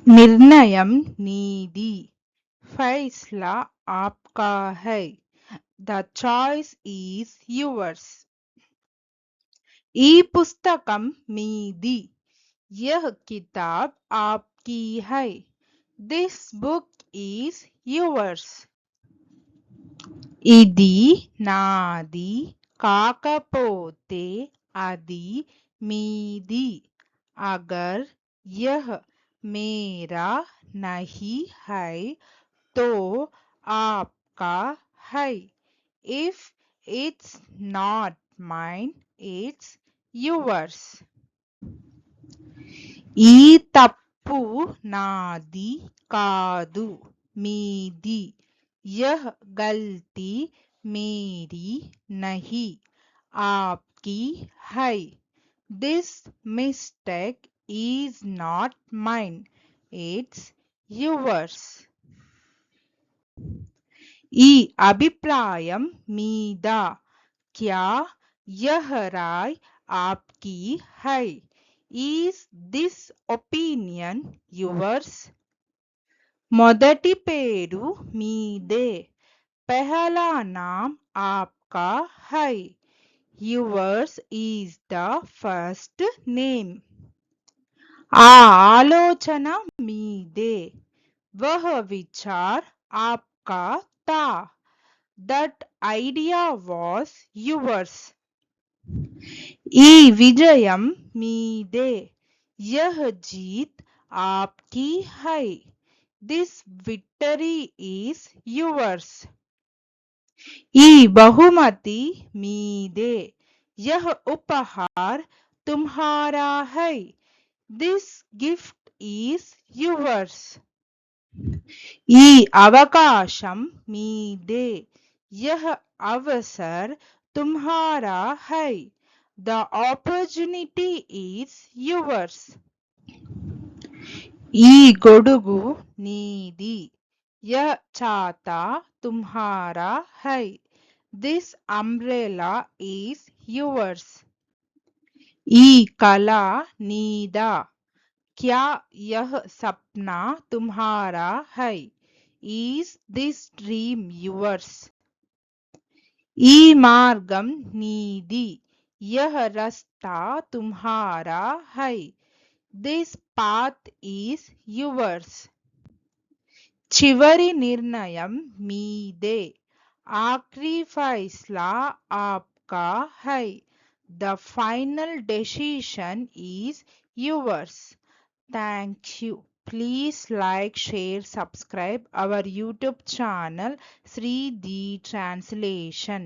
निर्णयम नीदी, फैसला आपका है। The choice is yours. ई पुस्तकम मीदी, यह किताब आपकी है। This book is yours. ఇది నాది కాకపోతే అది మీది। అగర్ యహ్ మేరా నహీ హై తో ఆప్కా high. If it's not mine, it's yours. ఈ తప్పు నాది కాదు, మీది। यह गलती मेरी नहीं, आपकी है। This mistake is not mine, it's yours. ఈ అభిప్రాయం మీద, क्या यह राय आपकी है? Is this opinion yours? మొదటి పేరు మీదే, पहला नाम आपका है। Yours is the first name. ఆ ఆలోచన మీదే, वह विचार आपका था। That idea was yours. ఈ విజయం మీదే, यह जीत आपकी है। This victory is yours. ఈ బహుమతి మీదే, यह उपहार तुम्हारा है। This gift is yours. ఈ అవకాశం మీదే, यह अवसर तुम्हारा है। The opportunity is yours. ఈ గొడుగు నీది, यह छाता तुम्हारा है। This umbrella is yours. ఈ కల నీదా, क्या यह सपना तुम्हारा है? Is this dream yours? ఈ మార్గం నీది, यह रास्ता तुम्हारा है। This path is yours. చివరి నిర్ణయం మీదే, ఆఖరి ఫైసలా आपका है। The final decision is yours. Thank you. Please like, share, subscribe our YouTube channel Sri D Translation.